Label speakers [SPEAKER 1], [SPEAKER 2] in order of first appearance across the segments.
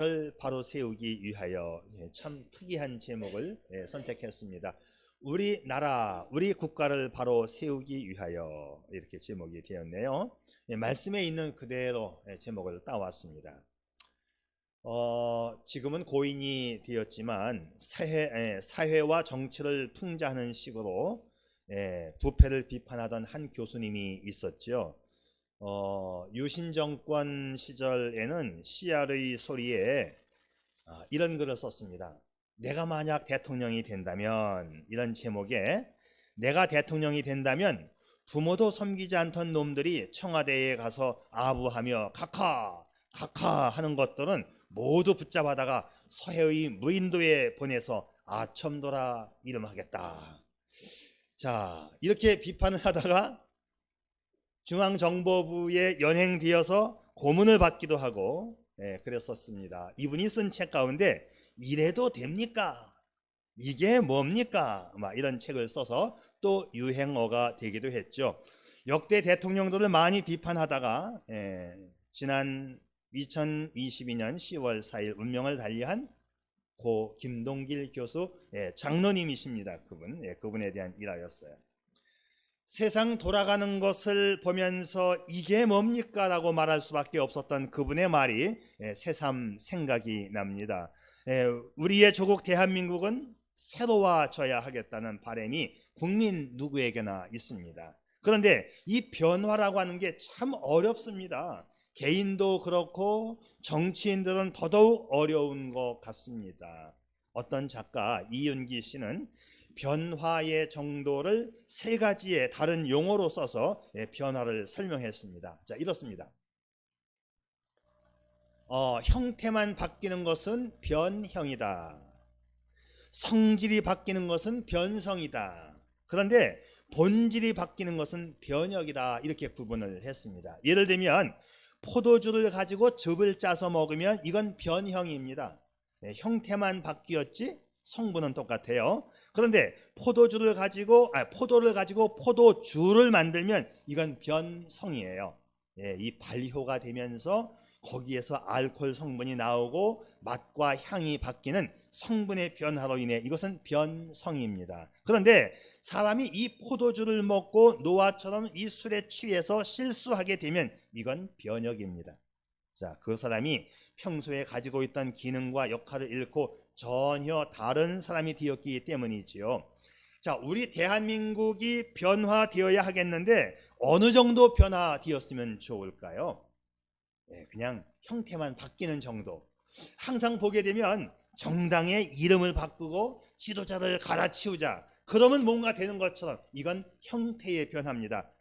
[SPEAKER 1] 를 바로 세우기 위하여 참 특이한 제목을 선택했습니다. 우리나라, 우리 국가를 바로 세우기 위하여 이렇게 제목이 되었네요. 말씀에 있는 그대로 제목을 따왔습니다. 지금은 고인이 되었지만 사회와 정치를 풍자하는 식으로 부패를 비판하던 한 교수님이 있었죠. 유신 정권 시절에는 CR의 소리에 이런 글을 썼습니다. 내가 만약 대통령이 된다면, 이런 제목에 내가 대통령이 된다면 부모도 섬기지 않던 놈들이 청와대에 가서 아부하며 카카 카카 하는 것들은 모두 붙잡아다가 서해의 무인도에 보내서 아첨도라 이름하겠다. 자, 이렇게 비판을 하다가 중앙정보부에 연행되어서 고문을 받기도 하고 그랬었습니다. 이분이 쓴 책 가운데 이래도 됩니까? 이게 뭡니까? 막 이런 책을 써서 또 유행어가 되기도 했죠. 역대 대통령들을 많이 비판하다가 지난 2022년 10월 4일 운명을 달리한 고 김동길 교수 장로님이십니다. 그분에 대한 일화였어요. 세상 돌아가는 것을 보면서 이게 뭡니까? 라고 말할 수밖에 없었던 그분의 말이 새삼 생각이 납니다. 우리의 조국 대한민국은 새로워져야 하겠다는 바람이 국민 누구에게나 있습니다. 그런데 이 변화라고 하는 게 참 어렵습니다. 개인도 그렇고 정치인들은 더더욱 어려운 것 같습니다. 어떤 작가 이윤기 씨는 변화의 정도를 세 가지의 다른 용어로 써서 변화를 설명했습니다. 자, 이렇습니다. 형태만 바뀌는 것은 변형이다. 성질이 바뀌는 것은 변성이다. 그런데 본질이 바뀌는 것은 변혁이다. 이렇게 구분을 했습니다. 예를 들면 포도주를 가지고 즙을 짜서 먹으면 이건 변형입니다. 형태만 바뀌었지 성분은 똑같아요. 그런데 포도를 가지고 포도주를 만들면 이건 변성이에요. 이 발효가 되면서 거기에서 알코올 성분이 나오고 맛과 향이 바뀌는 성분의 변화로 인해 이것은 변성입니다. 그런데 사람이 이 포도주를 먹고 노아처럼 이 술에 취해서 실수하게 되면 이건 변혁입니다. 자, 그 사람이 평소에 가지고 있던 기능과 역할을 잃고 전혀 다른 사람이 되었기 때문이지요. 자, 우리 대한민국이 변화되어야 하겠는데 어느 정도 변화되었으면 좋을까요? 그냥 형태만 바뀌는 정도. 항상 보게 되면 정당의 이름을 바꾸고 지도자를 갈아치우자, 그러면 뭔가 되는 것처럼 이건 형태의 변화입니다.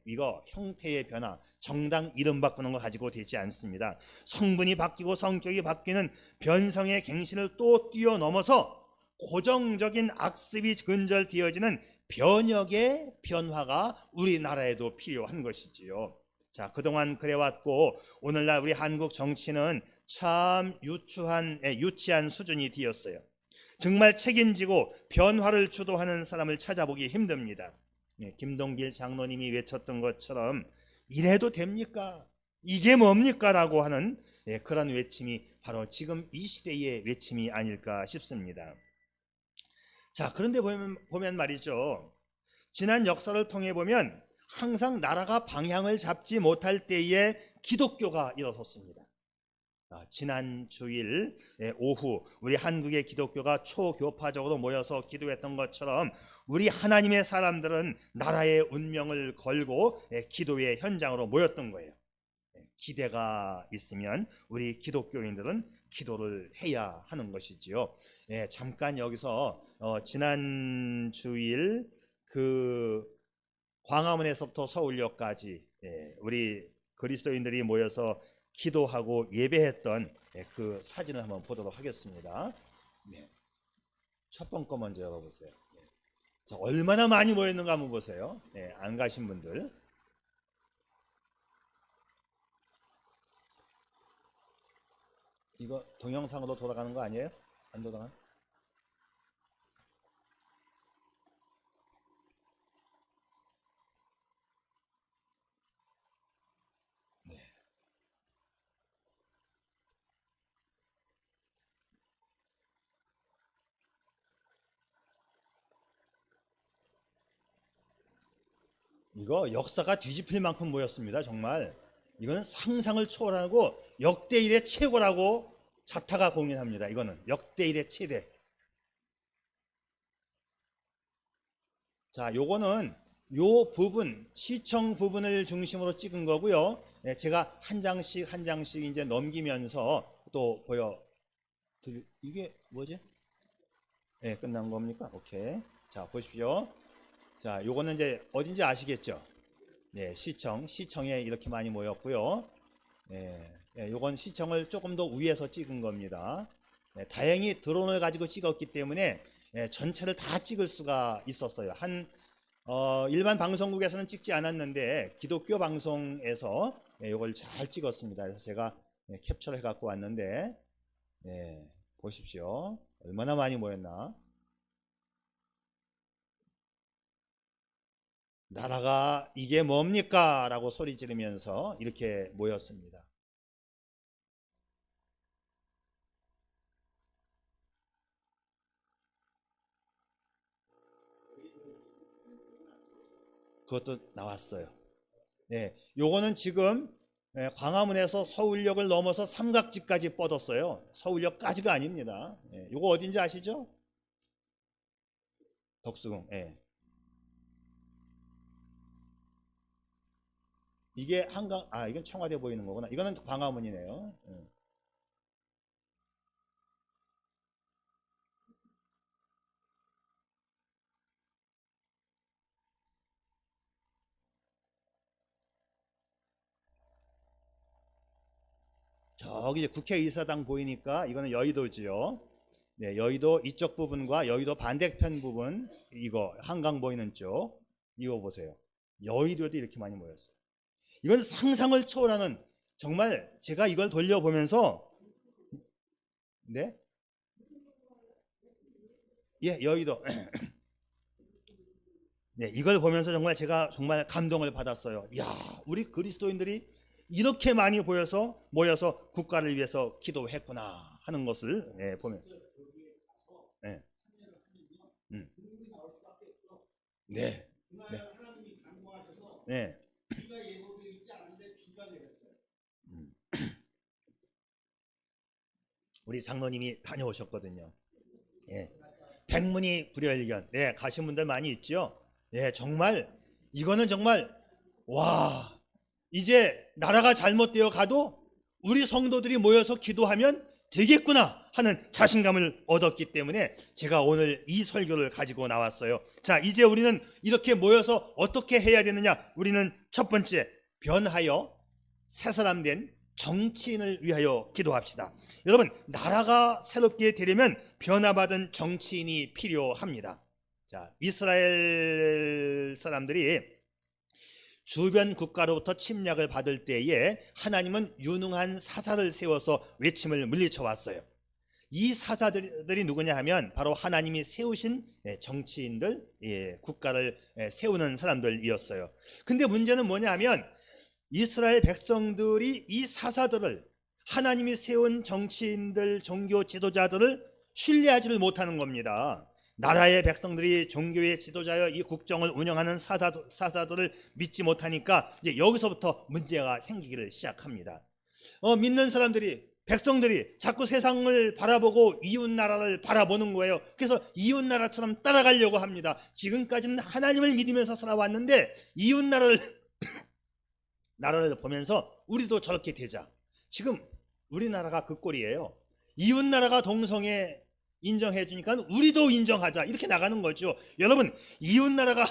[SPEAKER 1] 이거 형태의 변화, 정당 이름 바꾸는 거 가지고 되지 않습니다. 성분이 바뀌고 성격이 바뀌는 변성의 갱신을 또 뛰어넘어서 고정적인 악습이 근절되어지는 변혁의 변화가 우리나라에도 필요한 것이지요. 자, 그동안 그래왔고 오늘날 우리 한국 정치는 참 유치한 수준이 되었어요. 정말 책임지고 변화를 주도하는 사람을 찾아보기 힘듭니다. 김동길 장로님이 외쳤던 것처럼 이래도 됩니까? 이게 뭡니까? 라고 하는 그런 외침이 바로 지금 이 시대의 외침이 아닐까 싶습니다. 자, 그런데 보면 말이죠. 지난 역사를 통해 보면 항상 나라가 방향을 잡지 못할 때에 기독교가 일어섰습니다. 지난 주일 오후 우리 한국의 기독교가 초교파적으로 모여서 기도했던 것처럼 우리 하나님의 사람들은 나라의 운명을 걸고 기도의 현장으로 모였던 거예요. 기대가 있으면 우리 기독교인들은 기도를 해야 하는 것이지요. 잠깐 여기서 지난 주일 그 광화문에서부터 서울역까지 우리 그리스도인들이 모여서 기도하고 예배했던 그 사진을 한번 보도록 하겠습니다. 첫 번째 거 먼저 열어보세요. 자, 얼마나 많이 모였는가 한번 보세요. 안 가신 분들. 이거 동영상으로 돌아가는 거 아니에요? 안 돌아가? 이거 역사가 뒤집힐 만큼 모였습니다. 정말 이거는 상상을 초월하고 역대 일의 최고라고 자타가 공인합니다. 이거는 역대 일의 최대. 자, 요거는 요 부분, 시청 부분을 중심으로 찍은 거고요. 네, 제가 한 장씩 한 장씩 이제 넘기면서 또 이게 뭐지? 네, 끝난 겁니까? 오케이. 자, 보십시오. 자, 요거는 이제 어딘지 아시겠죠? 네, 시청에 이렇게 많이 모였고요. 네, 네, 요건 시청을 조금 더 위에서 찍은 겁니다. 네, 다행히 드론을 가지고 찍었기 때문에 네, 전체를 다 찍을 수가 있었어요. 일반 방송국에서는 찍지 않았는데 기독교 방송에서 네, 요걸 잘 찍었습니다. 그래서 제가 네, 캡처를 해갖고 왔는데 네, 보십시오. 얼마나 많이 모였나. 나라가 이게 뭡니까? 라고 소리 지르면서 이렇게 모였습니다. 그것도 나왔어요. 네, 요거는 지금 광화문에서 서울역을 넘어서 삼각지까지 뻗었어요. 서울역까지가 아닙니다. 요거 어딘지 아시죠? 덕수궁. 이게 한강, 이건 청와대 보이는 거구나. 이거는 광화문이네요. 저기 국회의사당 보이니까 이거는 여의도지요. 네, 여의도 이쪽 부분과 여의도 반대편 부분, 이거 한강 보이는 쪽, 이거 보세요. 여의도에도 이렇게 많이 모였어요. 이건 상상을 초월하는, 정말 제가 이걸 돌려보면서, 네, 여의도. 네, 이걸 보면서 정말 제가 정말 감동을 받았어요. 야, 우리 그리스도인들이 이렇게 많이 모여서 국가를 위해서 기도했구나 하는 것을 보면, 네, 네, 네, 네. 우리 장로님이 다녀오셨거든요. 예. 백문이 불여일견. 네, 가신 분들 많이 있죠. 예, 정말 이거는 정말 와, 이제 나라가 잘못되어 가도 우리 성도들이 모여서 기도하면 되겠구나 하는 자신감을 얻었기 때문에 제가 오늘 이 설교를 가지고 나왔어요. 자, 이제 우리는 이렇게 모여서 어떻게 해야 되느냐? 우리는 첫 번째, 변하여 새 사람 된 정치인을 위하여 기도합시다. 여러분, 나라가 새롭게 되려면 변화받은 정치인이 필요합니다. 자, 이스라엘 사람들이 주변 국가로부터 침략을 받을 때에 하나님은 유능한 사사를 세워서 외침을 물리쳐 왔어요. 이 사사들이 누구냐 하면 바로 하나님이 세우신 정치인들, 국가를 세우는 사람들이었어요. 근데 문제는 뭐냐 하면 이스라엘 백성들이 이 사사들을, 하나님이 세운 정치인들, 종교 지도자들을 신뢰하지를 못하는 겁니다. 나라의 백성들이 종교의 지도자여 이 국정을 운영하는 사사들을 믿지 못하니까 이제 여기서부터 문제가 생기기를 시작합니다. 믿는 사람들이, 백성들이 자꾸 세상을 바라보고 이웃 나라를 바라보는 거예요. 그래서 이웃 나라처럼 따라가려고 합니다. 지금까지는 하나님을 믿으면서 살아왔는데 이웃 나라를 보면서 우리도 저렇게 되자. 지금 우리나라가 그 꼴이에요. 이웃 나라가 동성애 인정해 주니까 우리도 인정하자, 이렇게 나가는 거죠. 여러분, 이웃 나라가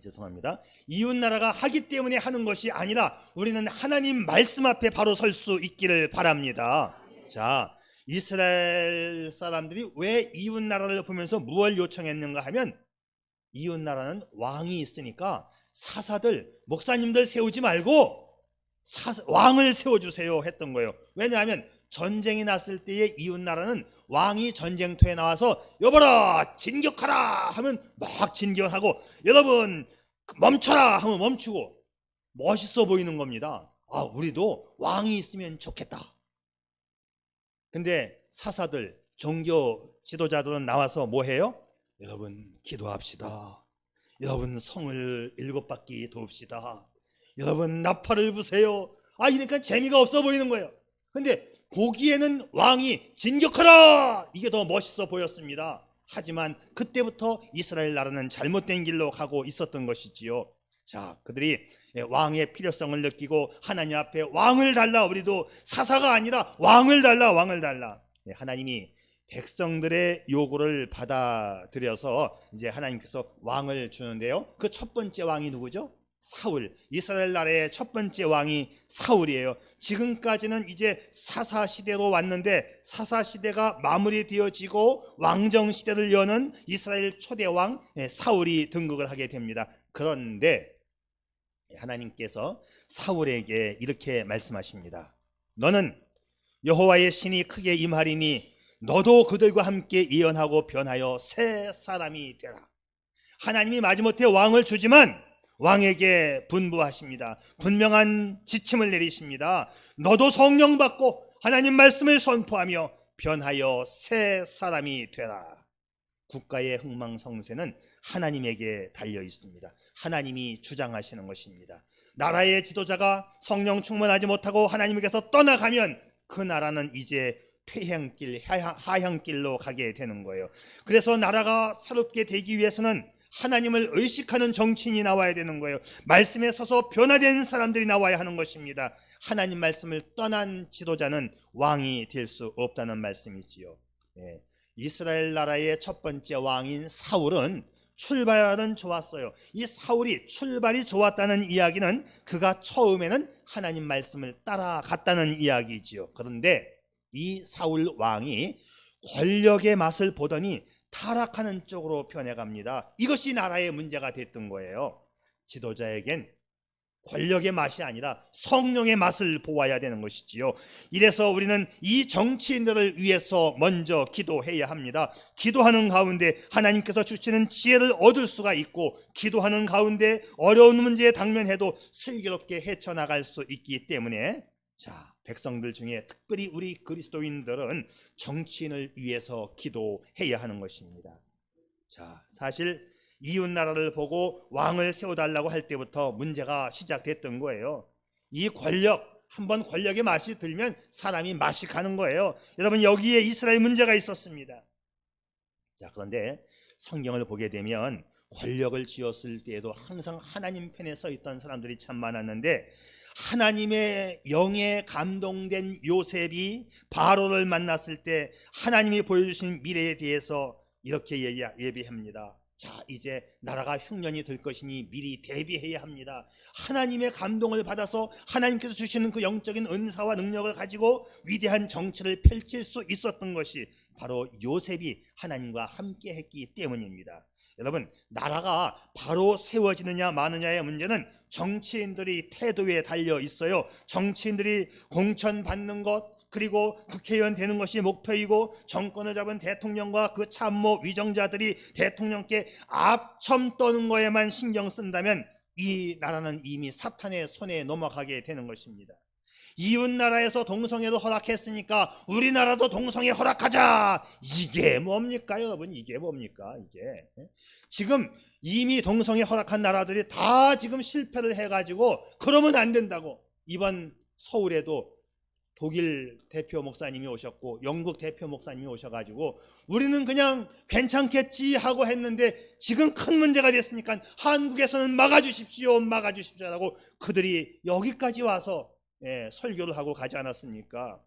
[SPEAKER 1] 죄송합니다. 이웃 나라가 하기 때문에 하는 것이 아니라 우리는 하나님 말씀 앞에 바로 설 수 있기를 바랍니다. 자, 이스라엘 사람들이 왜 이웃 나라를 보면서 무엇을 요청했는가 하면, 이웃 나라는 왕이 있으니까 사사들, 목사님들 세우지 말고 왕을 세워주세요 했던 거예요. 왜냐하면 전쟁이 났을 때의 이웃 나라는 왕이 전쟁터에 나와서 여보라 진격하라 하면 막 진격하고, 여러분 멈춰라 하면 멈추고, 멋있어 보이는 겁니다. 우리도 왕이 있으면 좋겠다. 근데 사사들, 종교 지도자들은 나와서 뭐 해요? 여러분 기도합시다. 여러분 성을 7바퀴 돕시다. 여러분 나팔을 부세요. 이러니까 재미가 없어 보이는 거예요. 근데 보기에는 왕이 진격하라 이게 더 멋있어 보였습니다. 하지만 그때부터 이스라엘 나라는 잘못된 길로 가고 있었던 것이지요. 자, 그들이 왕의 필요성을 느끼고 하나님 앞에 왕을 달라, 우리도 사사가 아니라 왕을 달라, 왕을 달라. 하나님이 백성들의 요구를 받아들여서 이제 하나님께서 왕을 주는데요. 그 첫 번째 왕이 누구죠? 사울. 이스라엘 나라의 첫 번째 왕이 사울이에요. 지금까지는 이제 사사 시대로 왔는데 사사 시대가 마무리되어지고 왕정 시대를 여는 이스라엘 초대 왕 사울이 등극을 하게 됩니다. 그런데 하나님께서 사울에게 이렇게 말씀하십니다. 너는 여호와의 신이 크게 임하리니 너도 그들과 함께 예언하고 변하여 새 사람이 되라. 하나님이 마지못해 왕을 주지만 왕에게 분부하십니다. 분명한 지침을 내리십니다. 너도 성령 받고 하나님 말씀을 선포하며 변하여 새 사람이 되라. 국가의 흥망성쇠는 하나님에게 달려 있습니다. 하나님이 주장하시는 것입니다. 나라의 지도자가 성령 충만하지 못하고 하나님께서 떠나가면 그 나라는 이제 퇴행길, 하향길로 가게 되는 거예요. 그래서 나라가 새롭게 되기 위해서는 하나님을 의식하는 정치인이 나와야 되는 거예요. 말씀에 서서 변화된 사람들이 나와야 하는 것입니다. 하나님 말씀을 떠난 지도자는 왕이 될 수 없다는 말씀이지요. 이스라엘 나라의 첫 번째 왕인 사울은 출발은 좋았어요. 이 사울이 출발이 좋았다는 이야기는 그가 처음에는 하나님 말씀을 따라갔다는 이야기지요. 그런데 이 사울 왕이 권력의 맛을 보더니 타락하는 쪽으로 변해갑니다. 이것이 나라의 문제가 됐던 거예요. 지도자에겐 권력의 맛이 아니라 성령의 맛을 보아야 되는 것이지요. 이래서 우리는 이 정치인들을 위해서 먼저 기도해야 합니다. 기도하는 가운데 하나님께서 주시는 지혜를 얻을 수가 있고, 기도하는 가운데 어려운 문제에 당면해도 슬기롭게 헤쳐나갈 수 있기 때문에, 자, 백성들 중에 특별히 우리 그리스도인들은 정치인을 위해서 기도해야 하는 것입니다. 자, 사실 이웃 나라를 보고 왕을 세워달라고 할 때부터 문제가 시작됐던 거예요. 이 권력, 한번 권력의 맛이 들면 사람이 맛이 가는 거예요. 여러분, 여기에 이스라엘 문제가 있었습니다. 자, 그런데 성경을 보게 되면 권력을 쥐었을 때에도 항상 하나님 편에 서 있던 사람들이 참 많았는데, 하나님의 영에 감동된 요셉이 바로를 만났을 때 하나님이 보여주신 미래에 대해서 이렇게 예비합니다. 자, 이제 나라가 흉년이 될 것이니 미리 대비해야 합니다. 하나님의 감동을 받아서 하나님께서 주시는 그 영적인 은사와 능력을 가지고 위대한 정치를 펼칠 수 있었던 것이 바로 요셉이 하나님과 함께 했기 때문입니다. 여러분, 나라가 바로 세워지느냐 마느냐의 문제는 정치인들이 태도에 달려 있어요. 정치인들이 공천 받는 것, 그리고 국회의원 되는 것이 목표이고, 정권을 잡은 대통령과 그 참모 위정자들이 대통령께 앞첨 떠는 거에만 신경 쓴다면 이 나라는 이미 사탄의 손에 넘어가게 되는 것입니다. 이웃 나라에서 동성애도 허락했으니까 우리나라도 동성애 허락하자. 이게 뭡니까, 여러분? 이게 뭡니까? 이게 지금 이미 동성애 허락한 나라들이 다 지금 실패를 해가지고 그러면 안 된다고. 이번 서울에도 독일 대표 목사님이 오셨고 영국 대표 목사님이 오셔가지고 우리는 그냥 괜찮겠지 하고 했는데 지금 큰 문제가 됐으니까 한국에서는 막아주십시오, 막아주십시오라고 그들이 여기까지 와서 설교를 하고 가지 않았습니까?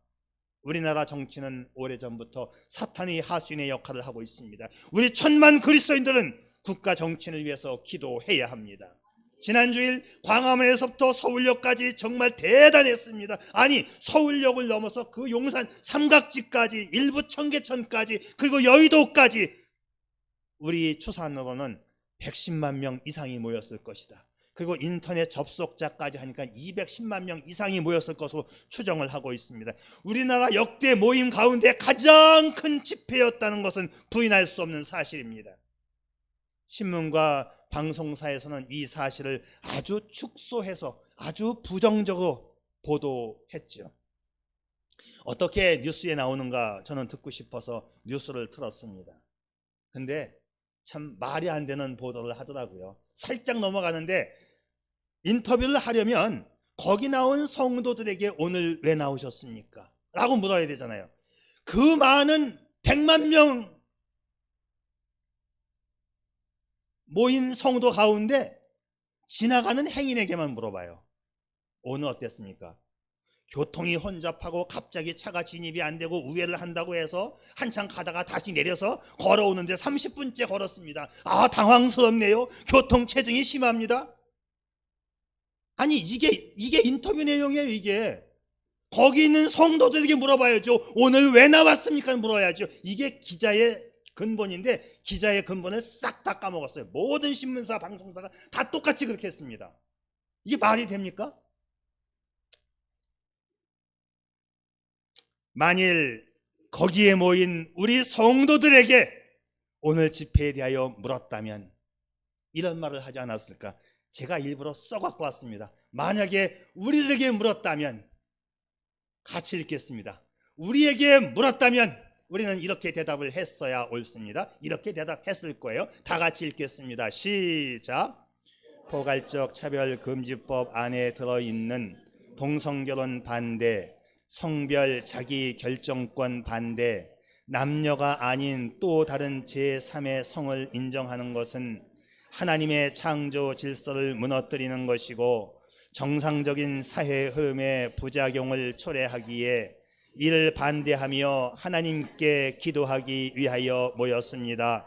[SPEAKER 1] 우리나라 정치는 오래전부터 사탄이 하수인의 역할을 하고 있습니다. 우리 천만 그리스도인들은 국가 정치를 위해서 기도해야 합니다. 지난주일 광화문에서부터 서울역까지 정말 대단했습니다. 아니, 서울역을 넘어서 그 용산 삼각지까지, 일부 청계천까지, 그리고 여의도까지 우리 추산으로는 110만 명 이상이 모였을 것이다. 그리고 인터넷 접속자까지 하니까 210만 명 이상이 모였을 것으로 추정을 하고 있습니다. 우리나라 역대 모임 가운데 가장 큰 집회였다는 것은 부인할 수 없는 사실입니다. 신문과 방송사에서는 이 사실을 아주 축소해서 아주 부정적으로 보도했죠. 어떻게 뉴스에 나오는가 저는 듣고 싶어서 뉴스를 틀었습니다. 근데 참 말이 안 되는 보도를 하더라고요. 살짝 넘어가는데 인터뷰를 하려면 거기 나온 성도들에게 오늘 왜 나오셨습니까? 라고 물어야 되잖아요. 그 많은 100만 명 모인 성도 가운데 지나가는 행인에게만 물어봐요. 오늘 어땠습니까? 교통이 혼잡하고 갑자기 차가 진입이 안 되고 우회를 한다고 해서 한참 가다가 다시 내려서 걸어오는데 30분째 걸었습니다. 아, 당황스럽네요. 교통 체증이 심합니다. 아니, 이게 인터뷰 내용이에요. 이게 거기 있는 성도들에게 물어봐야죠. 오늘 왜 나왔습니까? 물어야죠. 이게 기자의 근본인데 기자의 근본을 싹 다 까먹었어요. 모든 신문사 방송사가 다 똑같이 그렇게 했습니다. 이게 말이 됩니까? 만일 거기에 모인 우리 성도들에게 오늘 집회에 대하여 물었다면 이런 말을 하지 않았을까? 제가 일부러 써갖고 왔습니다. 만약에 우리들에게 물었다면 같이 읽겠습니다. 우리에게 물었다면 우리는 이렇게 대답을 했어야 옳습니다. 이렇게 대답했을 거예요. 다 같이 읽겠습니다. 시작. 포괄적 차별금지법 안에 들어있는 동성결혼 반대, 성별 자기결정권 반대, 남녀가 아닌 또 다른 제3의 성을 인정하는 것은 하나님의 창조 질서를 무너뜨리는 것이고 정상적인 사회 흐름의 부작용을 초래하기에 이를 반대하며 하나님께 기도하기 위하여 모였습니다.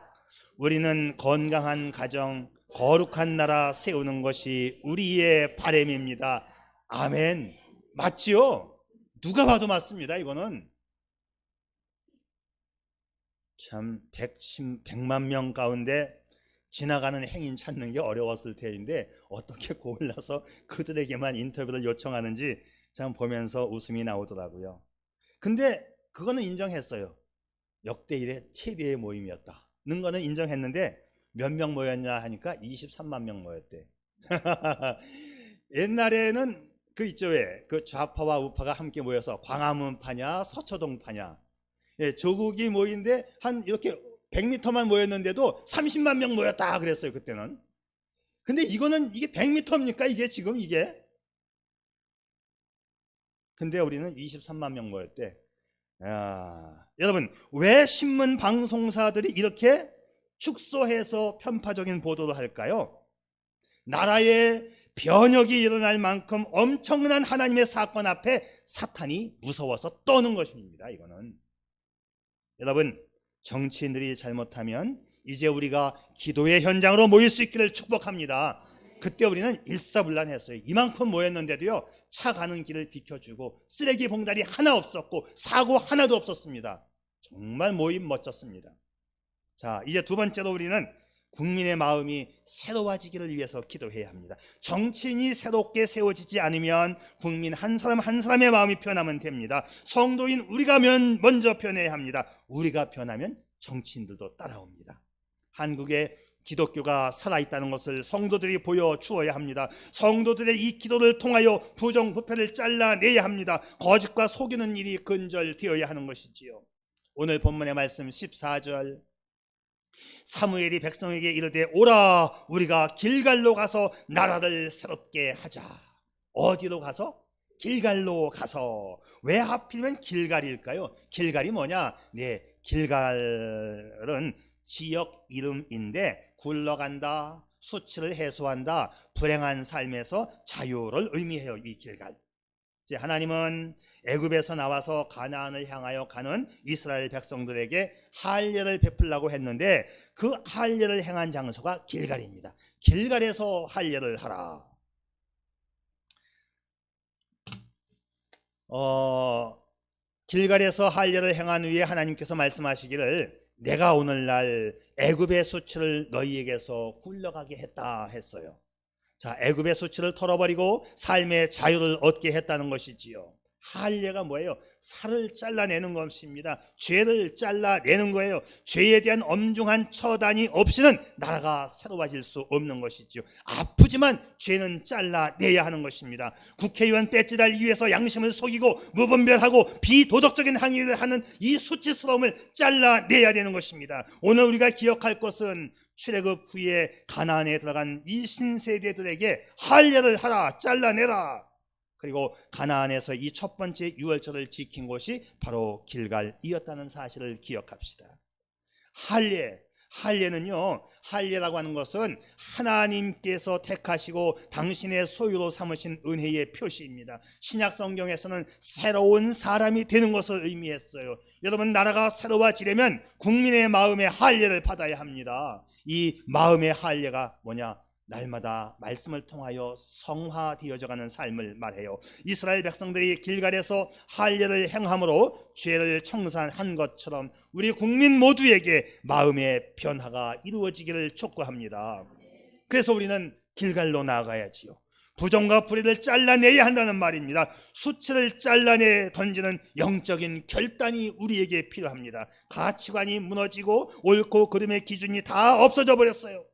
[SPEAKER 1] 우리는 건강한 가정, 거룩한 나라 세우는 것이 우리의 바람입니다. 아멘. 맞지요? 누가 봐도 맞습니다. 이거는 참 100만 명 가운데 지나가는 행인 찾는 게 어려웠을 테인데 어떻게 골라서 그들에게만 인터뷰를 요청하는지 참 보면서 웃음이 나오더라고요. 근데 그거는 인정했어요. 역대 이래 최대의 모임이었다는 거는 인정했는데 몇 명 모였냐 하니까 23만 명 모였대. 옛날에는 그 있죠, 왜? 그 좌파와 우파가 함께 모여서 광화문 파냐 서초동 파냐, 예, 조국이 모인데 한 이렇게 100m만 모였는데도 30만 명 모였다 그랬어요 그때는. 근데 이거는 이게 100m입니까 이게 지금 이게? 근데 우리는 23만 명 모였대. 여러분, 왜 신문 방송사들이 이렇게 축소해서 편파적인 보도를 할까요? 나라에 변혁이 일어날 만큼 엄청난 하나님의 사건 앞에 사탄이 무서워서 떠는 것입니다. 이거는 여러분, 정치인들이 잘못하면 이제 우리가 기도의 현장으로 모일 수 있기를 축복합니다. 그때 우리는 일사불란했어요. 이만큼 모였는데도요, 차 가는 길을 비켜주고 쓰레기 봉다리 하나 없었고 사고 하나도 없었습니다. 정말 모임 멋졌습니다. 자, 이제 두 번째로 우리는 국민의 마음이 새로워지기를 위해서 기도해야 합니다. 정치인이 새롭게 세워지지 않으면 국민 한 사람 한 사람의 마음이 변하면 됩니다. 성도인 우리가 먼저 변해야 합니다. 우리가 변하면 정치인들도 따라옵니다. 한국에 기독교가 살아있다는 것을 성도들이 보여주어야 합니다. 성도들의 이 기도를 통하여 부정부패를 잘라내야 합니다. 거짓과 속이는 일이 근절되어야 하는 것이지요. 오늘 본문의 말씀 14절, 사무엘이 백성에게 이르되 오라, 우리가 길갈로 가서 나라를 새롭게 하자. 어디로 가서? 길갈로 가서. 왜 하필이면 길갈일까요? 길갈이 뭐냐? 네, 길갈은 지역 이름인데 굴러간다, 수치를 해소한다, 불행한 삶에서 자유를 의미해요. 이 길갈. 이제 하나님은 애굽에서 나와서 가나안을 향하여 가는 이스라엘 백성들에게 할례를 베풀라고 했는데 그 할례를 행한 장소가 길갈입니다. 길갈에서 할례를 하라. 길갈에서 할례를 행한 후에 하나님께서 말씀하시기를 내가 오늘날 애굽의 수치를 너희에게서 굴러가게 했다 했어요. 자, 애굽의 수치를 털어버리고 삶의 자유를 얻게 했다는 것이지요. 할례가 뭐예요? 살을 잘라내는 것입니다. 죄를 잘라내는 거예요. 죄에 대한 엄중한 처단이 없이는 나라가 새로워질 수 없는 것이죠. 아프지만 죄는 잘라내야 하는 것입니다. 국회의원 배지달 위해서 양심을 속이고 무분별하고 비도덕적인 행위를 하는 이 수치스러움을 잘라내야 되는 것입니다. 오늘 우리가 기억할 것은 출애굽 후에 가나안에 들어간 이 신세대들에게 할례를 하라, 잘라내라. 그리고 가나안에서 이 첫 번째 유월절을 지킨 곳이 바로 길갈이었다는 사실을 기억합시다. 할례는요, 할례라고 하는 것은 하나님께서 택하시고 당신의 소유로 삼으신 은혜의 표시입니다. 신약 성경에서는 새로운 사람이 되는 것을 의미했어요. 여러분, 나라가 새로워지려면 국민의 마음의 할례를 받아야 합니다. 이 마음의 할례가 뭐냐? 날마다 말씀을 통하여 성화되어져가는 삶을 말해요. 이스라엘 백성들이 길갈에서 할례를 행함으로 죄를 청산한 것처럼 우리 국민 모두에게 마음의 변화가 이루어지기를 촉구합니다. 그래서 우리는 길갈로 나아가야지요. 부정과 불의를 잘라내야 한다는 말입니다. 수치를 잘라내 던지는 영적인 결단이 우리에게 필요합니다. 가치관이 무너지고 옳고 그름의 기준이 다 없어져 버렸어요.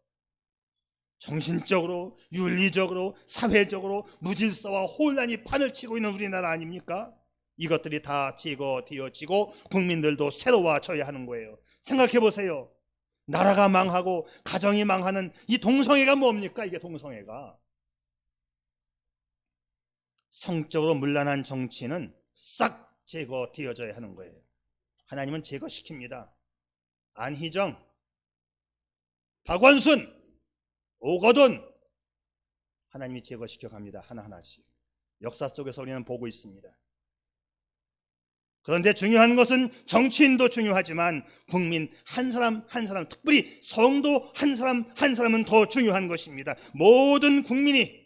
[SPEAKER 1] 정신적으로, 윤리적으로, 사회적으로 무질서와 혼란이 판을 치고 있는 우리나라 아닙니까? 이것들이 다 제거되어지고 국민들도 새로워져야 하는 거예요. 생각해 보세요. 나라가 망하고 가정이 망하는 이 동성애가 뭡니까? 이게 동성애가. 성적으로 문란한 정치는 싹 제거되어져야 하는 거예요. 하나님은 제거시킵니다. 안희정, 박원순, 오거돈, 하나님이 제거시켜 갑니다. 하나하나씩. 역사 속에서 우리는 보고 있습니다. 그런데 중요한 것은 정치인도 중요하지만 국민 한 사람 한 사람, 특별히 성도 한 사람 한 사람은 더 중요한 것입니다. 모든 국민이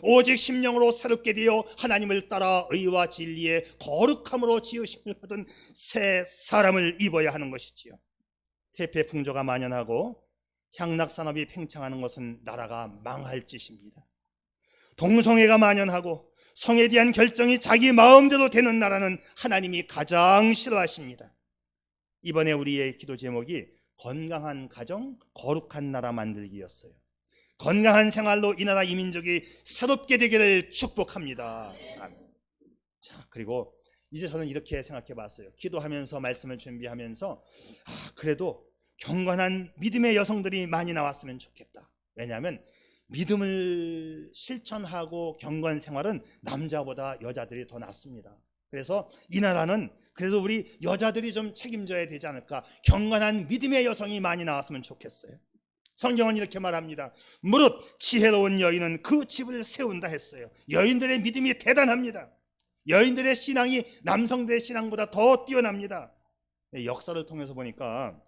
[SPEAKER 1] 오직 심령으로 새롭게 되어 하나님을 따라 의와 진리의 거룩함으로 지으심을 받은 새 사람을 입어야 하는 것이지요. 태폐풍조가 만연하고 향락산업이 팽창하는 것은 나라가 망할 짓입니다. 동성애가 만연하고 성에 대한 결정이 자기 마음대로 되는 나라는 하나님이 가장 싫어하십니다. 이번에 우리의 기도 제목이 건강한 가정, 거룩한 나라 만들기였어요. 건강한 생활로 이 나라 이민족이 새롭게 되기를 축복합니다. 자, 그리고 이제 저는 이렇게 생각해 봤어요. 기도하면서 말씀을 준비하면서 그래도 경건한 믿음의 여성들이 많이 나왔으면 좋겠다. 왜냐하면 믿음을 실천하고 경건 생활은 남자보다 여자들이 더 낫습니다. 그래서 이 나라는 그래도 우리 여자들이 좀 책임져야 되지 않을까. 경건한 믿음의 여성이 많이 나왔으면 좋겠어요. 성경은 이렇게 말합니다. 무릇 지혜로운 여인은 그 집을 세운다 했어요. 여인들의 믿음이 대단합니다. 여인들의 신앙이 남성들의 신앙보다 더 뛰어납니다. 역사를 통해서 보니까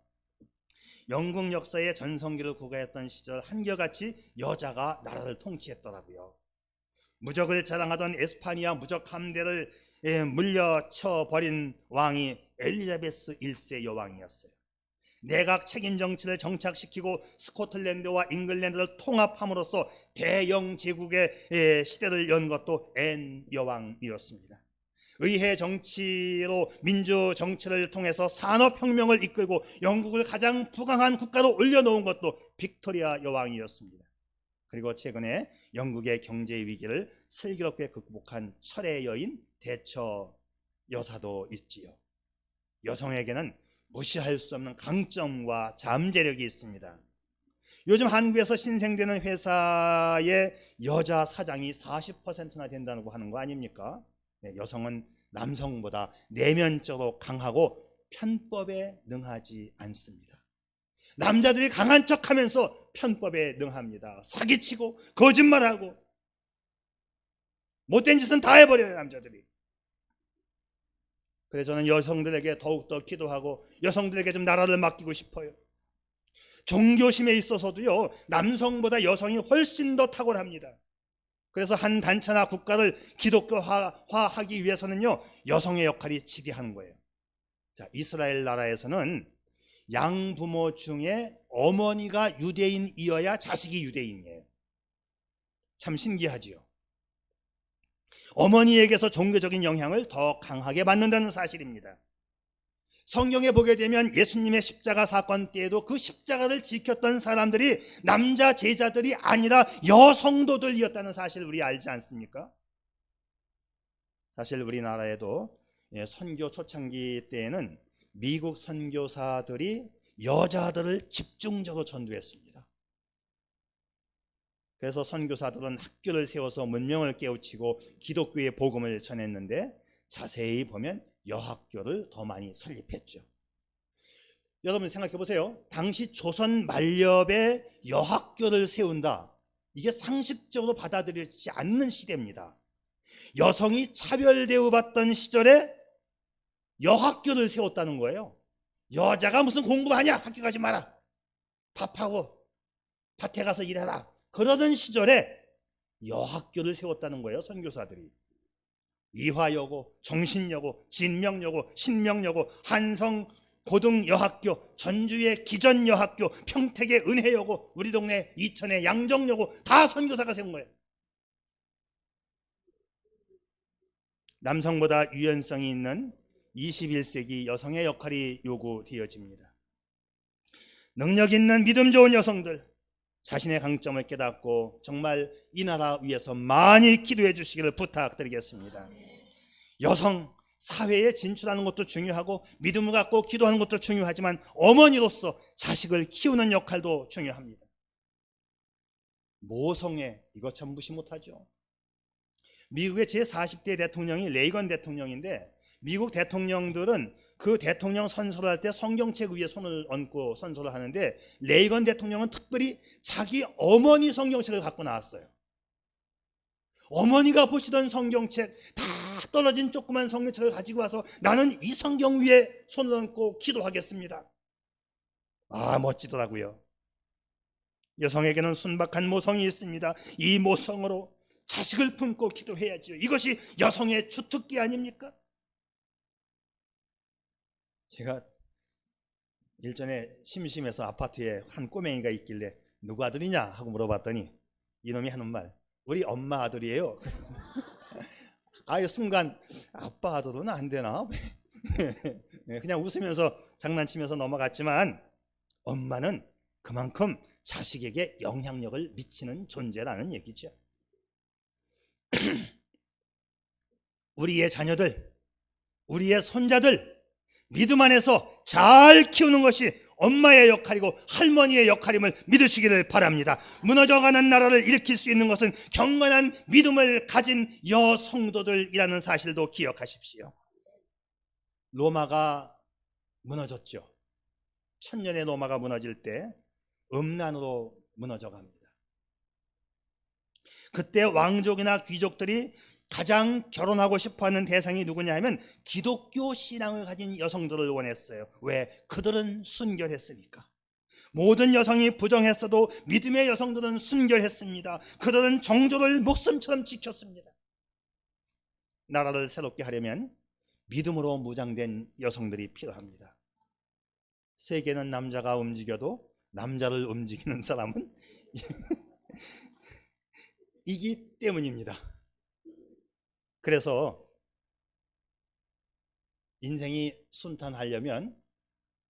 [SPEAKER 1] 영국 역사의 전성기를 구가했던 시절 한결같이 여자가 나라를 통치했더라고요. 무적을 자랑하던 에스파니아 무적 함대를 물려쳐버린 왕이 엘리자베스 1세 여왕이었어요. 내각 책임 정치를 정착시키고 스코틀랜드와 잉글랜드를 통합함으로써 대영 제국의 시대를 연 것도 앤 여왕이었습니다. 의회 정치로 민주 정치를 통해서 산업혁명을 이끌고 영국을 가장 부강한 국가로 올려놓은 것도 빅토리아 여왕이었습니다. 그리고 최근에 영국의 경제 위기를 슬기롭게 극복한 철의 여인 대처 여사도 있지요. 여성에게는 무시할 수 없는 강점과 잠재력이 있습니다. 요즘 한국에서 신생되는 회사의 여자 사장이 40%나 된다고 하는 거 아닙니까? 여성은 남성보다 내면적으로 강하고 편법에 능하지 않습니다. 남자들이 강한 척하면서 편법에 능합니다. 사기치고 거짓말하고 못된 짓은 다 해버려요, 남자들이. 그래서 저는 여성들에게 더욱더 기도하고 여성들에게 좀 나라를 맡기고 싶어요. 종교심에 있어서도요, 남성보다 여성이 훨씬 더 탁월합니다. 그래서 한 단체나 국가를 기독교화하기 위해서는요, 여성의 역할이 지대한 거예요. 자, 이스라엘 나라에서는 양부모 중에 어머니가 유대인이어야 자식이 유대인이에요. 참 신기하지요. 어머니에게서 종교적인 영향을 더 강하게 받는다는 사실입니다. 성경에 보게 되면 예수님의 십자가 사건 때에도 그 십자가를 지켰던 사람들이 남자 제자들이 아니라 여성도들이었다는 사실을 우리 알지 않습니까? 사실 우리나라에도 선교 초창기 때에는 미국 선교사들이 여자들을 집중적으로 전도했습니다. 그래서 선교사들은 학교를 세워서 문명을 깨우치고 기독교의 복음을 전했는데, 자세히 보면 여학교를 더 많이 설립했죠. 여러분 생각해 보세요. 당시 조선 만렵에 여학교를 세운다, 이게 상식적으로 받아들여지지 않는 시대입니다. 여성이 차별 대우받던 시절에 여학교를 세웠다는 거예요. 여자가 무슨 공부하냐, 학교 가지 마라, 밥하고 밭에 가서 일해라, 그러던 시절에 여학교를 세웠다는 거예요. 선교사들이 이화여고, 정신여고, 진명여고, 신명여고, 한성 고등여학교, 전주의 기전여학교, 평택의 은혜여고, 우리 동네 이천의 양정여고, 다 선교사가 세운 거예요. 남성보다 유연성이 있는 21세기 여성의 역할이 요구되어집니다. 능력 있는 믿음 좋은 여성들, 자신의 강점을 깨닫고 정말 이 나라 위해서 많이 기도해 주시기를 부탁드리겠습니다. 여성 사회에 진출하는 것도 중요하고 믿음을 갖고 기도하는 것도 중요하지만 어머니로서 자식을 키우는 역할도 중요합니다. 모성애, 이거 참 무시 못하죠. 미국의 제40대 대통령이 레이건 대통령인데, 미국 대통령들은 그 대통령 선서를 할 때 성경책 위에 손을 얹고 선서를 하는데, 레이건 대통령은 특별히 자기 어머니 성경책을 갖고 나왔어요. 어머니가 보시던 성경책, 다 떨어진 조그만 성경책을 가지고 와서 나는 이 성경 위에 손을 얹고 기도하겠습니다. 아, 멋지더라고요. 여성에게는 순박한 모성이 있습니다. 이 모성으로 자식을 품고 기도해야죠. 이것이 여성의 주특기 아닙니까? 제가 일전에 심심해서 아파트에 한 꼬맹이가 있길래 누구 아들이냐 하고 물어봤더니 이놈이 하는 말, 우리 엄마 아들이에요. 아유, 순간 아빠 아들은 안 되나? 그냥 웃으면서 장난치면서 넘어갔지만, 엄마는 그만큼 자식에게 영향력을 미치는 존재라는 얘기죠. 우리의 자녀들, 우리의 손자들 믿음 안에서 잘 키우는 것이 엄마의 역할이고 할머니의 역할임을 믿으시기를 바랍니다. 무너져가는 나라를 일으킬 수 있는 것은 경건한 믿음을 가진 여성도들이라는 사실도 기억하십시오. 로마가 무너졌죠. 천년의 로마가 무너질 때 음란으로 무너져갑니다. 그때 왕족이나 귀족들이 가장 결혼하고 싶어하는 대상이 누구냐 하면 기독교 신앙을 가진 여성들을 원했어요. 왜? 그들은 순결했으니까. 모든 여성이 부정했어도 믿음의 여성들은 순결했습니다. 그들은 정조를 목숨처럼 지켰습니다. 나라를 새롭게 하려면 믿음으로 무장된 여성들이 필요합니다. 세계는 남자가 움직여도 남자를 움직이는 사람은 이기 때문입니다. 그래서 인생이 순탄하려면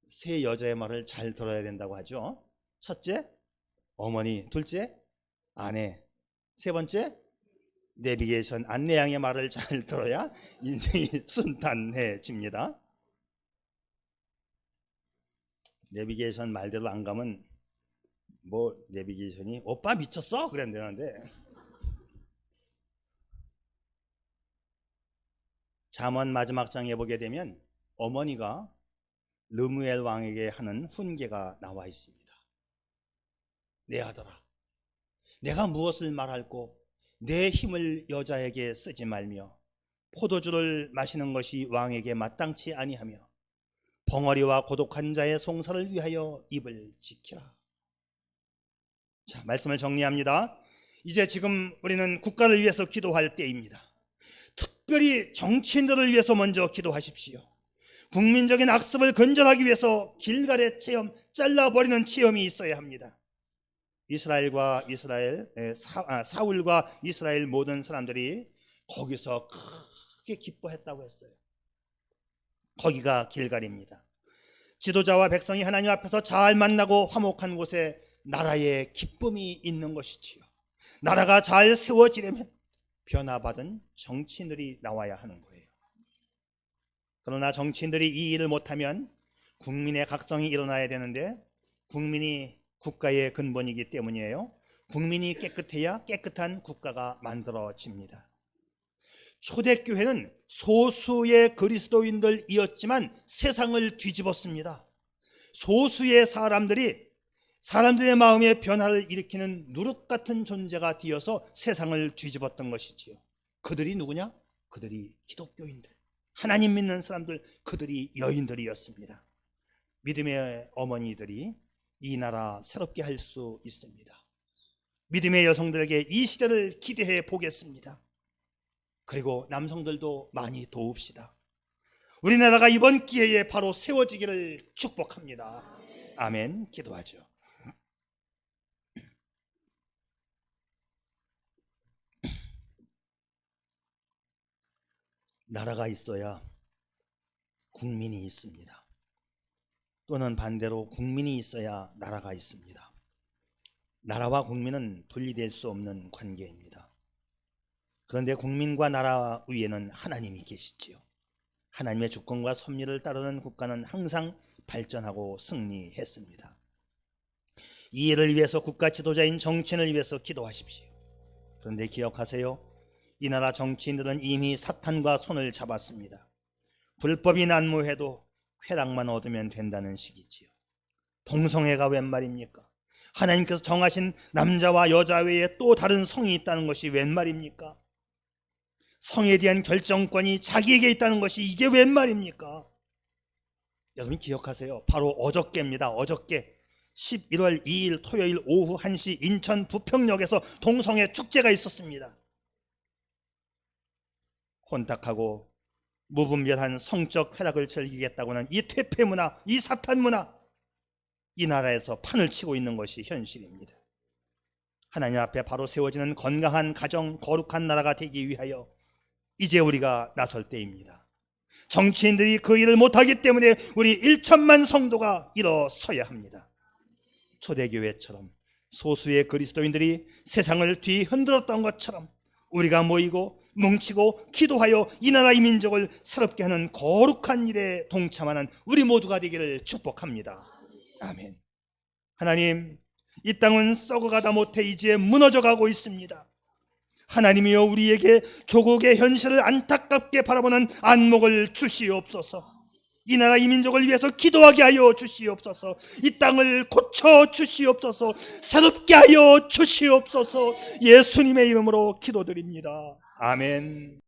[SPEAKER 1] 세 여자의 말을 잘 들어야 된다고 하죠. 첫째, 어머니. 둘째, 아내. 세 번째, 내비게이션 안내양의 말을 잘 들어야 인생이 순탄해집니다. 내비게이션 말대로 안 가면 뭐 내비게이션이 오빠 미쳤어? 그래야 되는데, 잠언 마지막 장에 보게 되면 어머니가 르무엘 왕에게 하는 훈계가 나와 있습니다. 내 아들아, 내가 무엇을 말할꼬? 내 힘을 여자에게 쓰지 말며 포도주를 마시는 것이 왕에게 마땅치 아니하며 벙어리와 고독한 자의 송사를 위하여 입을 지키라. 자, 말씀을 정리합니다. 이제 지금 우리는 국가를 위해서 기도할 때입니다. 특별히 정치인들을 위해서 먼저 기도하십시오. 국민적인 악습을 건절하기 위해서 길갈의 체험, 잘라버리는 체험이 있어야 합니다. 사울과 이스라엘 모든 사람들이 거기서 크게 기뻐했다고 했어요. 거기가 길갈입니다. 지도자와 백성이 하나님 앞에서 잘 만나고 화목한 곳에 나라의 기쁨이 있는 것이지요. 나라가 잘 세워지려면 변화받은 정치인들이 나와야 하는 거예요. 그러나 정치인들이 이 일을 못하면 국민의 각성이 일어나야 되는데 국민이 국가의 근본이기 때문이에요. 국민이 깨끗해야 깨끗한 국가가 만들어집니다. 초대교회는 소수의 그리스도인들이었지만 세상을 뒤집었습니다. 소수의 사람들의 마음에 변화를 일으키는 누룩 같은 존재가 되어서 세상을 뒤집었던 것이지요. 그들이 누구냐? 그들이 기독교인들, 하나님 믿는 사람들, 그들이 여인들이었습니다. 믿음의 어머니들이 이 나라 새롭게 할 수 있습니다. 믿음의 여성들에게 이 시대를 기대해 보겠습니다. 그리고 남성들도 많이 도웁시다. 우리나라가 이번 기회에 바로 세워지기를 축복합니다. 아멘. 기도하죠. 나라가 있어야 국민이 있습니다. 또는 반대로 국민이 있어야 나라가 있습니다. 나라와 국민은 분리될 수 없는 관계입니다. 그런데 국민과 나라 위에는 하나님이 계시지요. 하나님의 주권과 섭리를 따르는 국가는 항상 발전하고 승리했습니다. 이 일을 위해서 국가 지도자인 정치인을 위해서 기도하십시오. 그런데 기억하세요. 이 나라 정치인들은 이미 사탄과 손을 잡았습니다. 불법이 난무해도 쾌락만 얻으면 된다는 식이지요. 동성애가 웬 말입니까? 하나님께서 정하신 남자와 여자 외에 또 다른 성이 있다는 것이 웬 말입니까? 성에 대한 결정권이 자기에게 있다는 것이 이게 웬 말입니까? 여러분 기억하세요. 바로 어저께입니다. 어저께 11월 2일 토요일 오후 1시 인천 부평역에서 동성애 축제가 있었습니다. 혼탁하고 무분별한 성적 쾌락을 즐기겠다고는 이 퇴폐 문화, 이 사탄 문화, 이 나라에서 판을 치고 있는 것이 현실입니다. 하나님 앞에 바로 세워지는 건강한 가정, 거룩한 나라가 되기 위하여 이제 우리가 나설 때입니다. 정치인들이 그 일을 못하기 때문에 우리 1천만 성도가 일어서야 합니다. 초대교회처럼 소수의 그리스도인들이 세상을 뒤흔들었던 것처럼 우리가 모이고 뭉치고 기도하여 이 나라 이 민족을 새롭게 하는 거룩한 일에 동참하는 우리 모두가 되기를 축복합니다. 아멘. 하나님, 이 땅은 썩어가다 못해 이제 무너져가고 있습니다. 하나님이여 우리에게 조국의 현실을 안타깝게 바라보는 안목을 주시옵소서. 이 나라 이 민족을 위해서 기도하게 하여 주시옵소서. 이 땅을 고쳐 주시옵소서. 새롭게 하여 주시옵소서. 예수님의 이름으로 기도드립니다. 아멘.